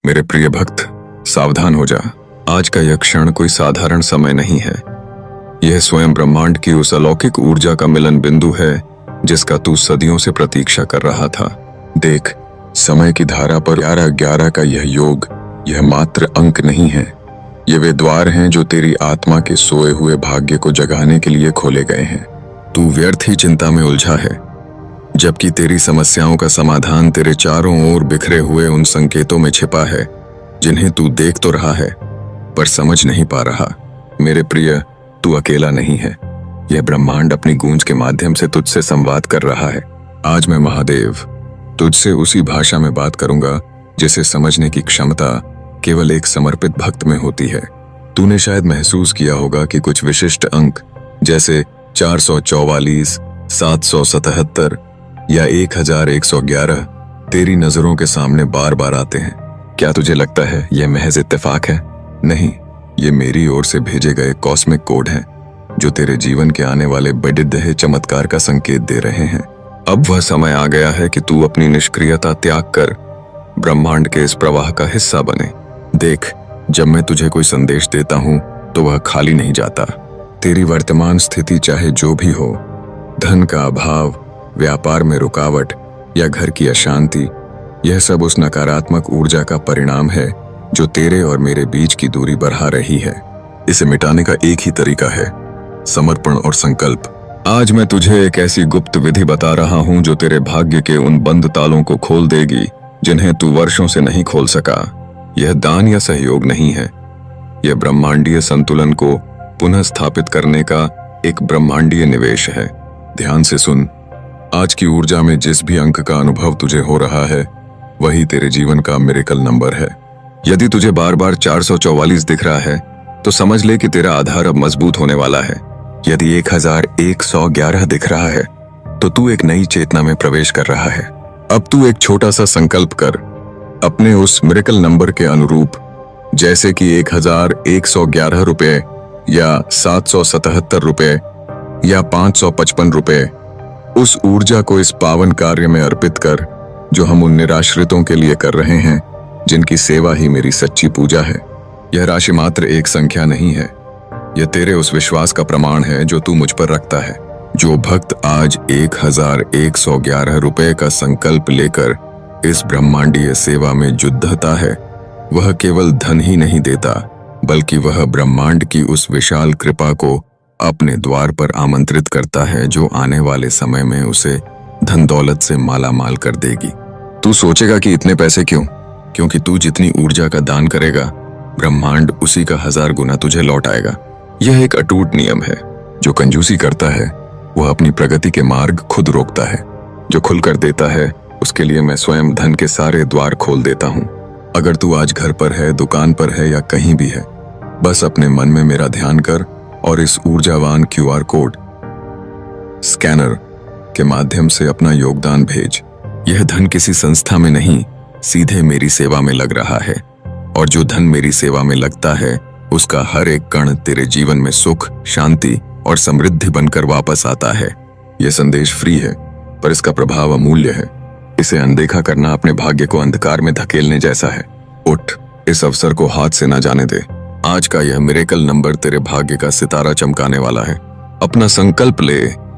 मेरे प्रिय भक्त, सावधान हो जा। आज का यह क्षण कोई साधारण समय नहीं है। यह स्वयं ब्रह्मांड की उस अलौकिक ऊर्जा का मिलन बिंदु है जिसका तू सदियों से प्रतीक्षा कर रहा था। देख, समय की धारा पर 11-11 का यह योग, यह मात्र अंक नहीं है। ये वे द्वार हैं जो तेरी आत्मा के सोए हुए भाग्य को जगाने के लिए खोले गए हैं। तू व्यर्थ ही चिंता में उलझा है, जबकि तेरी समस्याओं का समाधान तेरे चारों ओर बिखरे हुए उन संकेतों में छिपा है जिन्हें तू देख तो रहा है पर समझ नहीं पा रहा। मेरे प्रिय, तू अकेला नहीं है। यह ब्रह्मांड अपनी गूंज के माध्यम से तुझसे संवाद कर रहा है। आज मैं महादेव तुझसे उसी भाषा में बात करूंगा जिसे समझने की क्षमता केवल एक समर्पित भक्त में होती है। तूने शायद महसूस किया होगा कि कुछ विशिष्ट अंक जैसे 444, 777 या 1111 तेरी नजरों के सामने बार बार आते हैं। क्या तुझे लगता है यह महज इत्तेफाक है? नहीं, ये मेरी ओर से भेजे गए कॉस्मिक कोड हैं जो तेरे जीवन के आने वाले बड़े चमत्कार का संकेत दे रहे हैं। अब वह समय आ गया है कि तू अपनी निष्क्रियता त्याग कर ब्रह्मांड के इस प्रवाह का हिस्सा बने। देख, जब मैं तुझे कोई संदेश देता हूं तो वह खाली नहीं जाता। तेरी वर्तमान स्थिति चाहे जो भी हो, धन का अभाव, व्यापार में रुकावट या घर की अशांति, यह सब उस नकारात्मक ऊर्जा का परिणाम है जो तेरे और मेरे बीच की दूरी बढ़ा रही है। इसे मिटाने का एक ही तरीका है, समर्पण और संकल्प। आज मैं तुझे एक ऐसी गुप्त विधि बता रहा हूं जो तेरे भाग्य के उन बंद तालों को खोल देगी जिन्हें तू वर्षों से नहीं खोल सका। यह दान या सहयोग नहीं है, यह ब्रह्मांडीय संतुलन को पुनः स्थापित करने का एक ब्रह्मांडीय निवेश है। ध्यान से सुन, आज की ऊर्जा में जिस भी अंक का अनुभव तुझे हो रहा है वही तेरे जीवन का मिरेकल नंबर है। यदि तुझे बार बार 444 दिख रहा है तो समझ ले कि तेरा आधार अब मजबूत होने वाला है। यदि 1111 दिख रहा है तो तू एक नई चेतना में प्रवेश कर रहा है। अब तू एक छोटा सा संकल्प कर, अपने उस मिरेकल नंबर के अनुरूप, जैसे कि 1111 रुपए या 777 रुपए या 555 रुपए, उस ऊर्जा को इस पावन कार्य में अर्पित कर जो हम उन निराश्रितों के लिए कर रहे हैं जिनकी सेवा ही मेरी सच्ची पूजा है। यह राशि मात्र एक संख्या नहीं है, यह तेरे उस विश्वास का प्रमाण है जो तू मुझ पर रखता है। जो भक्त आज 1111 रुपए का संकल्प लेकर इस ब्रह्मांडीय सेवा में जुद्धता है, वह केवल धन ही नहीं देता बल्कि वह ब्रह्मांड की उस विशाल कृपा को अपने द्वार पर आमंत्रित करता है जो आने वाले समय में उसे धन दौलत से माला माल कर देगी। तू सोचेगा कि इतने पैसे क्यों? क्योंकि तू जितनी ऊर्जा का दान करेगा, ब्रह्मांड उसी का 1000 गुना तुझे लौट आएगा। यह एक अटूट नियम है। जो कंजूसी करता है वह अपनी प्रगति के मार्ग खुद रोकता है। जो खुलकर देता है उसके लिए मैं स्वयं धन के सारे द्वार खोल देता हूँ। अगर तू आज घर पर है, दुकान पर है या कहीं भी है, बस अपने मन में मेरा ध्यान कर और इस ऊर्जावान QR कोड स्कैनर के माध्यम से अपना योगदान भेज। यह धन किसी संस्था में नहीं, सीधे मेरी सेवा में लग रहा है, और जो धन मेरी सेवा में लगता है उसका हर एक कण तेरे जीवन में सुख, शांति और समृद्धि बनकर वापस आता है। यह संदेश फ्री है पर इसका प्रभाव अमूल्य है। इसे अनदेखा करना अपने भाग्य को अंधकार में धकेलने जैसा है। उठ, इस अवसर को हाथ से न जाने दे। आज का यह मिरेकल नंबर तेरे भाग्य का सितारा चमकाने वाला है। अपना संकल्प ले,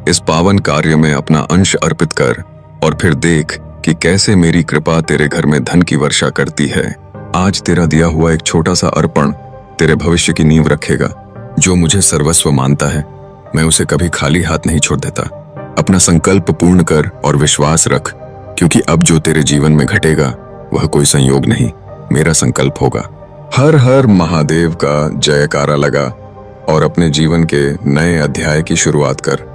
इस पावन कार्य में अपना अंश अर्पित कर और फिर देख कि कैसे मेरी कृपा तेरे घर में धन की वर्षा करती है। आज तेरा दिया हुआ एक छोटा सा अर्पण तेरे भविष्य की नींव रखेगा। जो मुझे सर्वस्व मानता है, मैं उसे कभी खाली हाथ नहीं छोड़ देता। अपना संकल्प पूर्ण कर और विश्वास रख, क्योंकि अब जो तेरे जीवन में घटेगा वह कोई संयोग नहीं, मेरा संकल्प होगा। हर हर महादेव का जयकारा लगा और अपने जीवन के नए अध्याय की शुरुआत कर।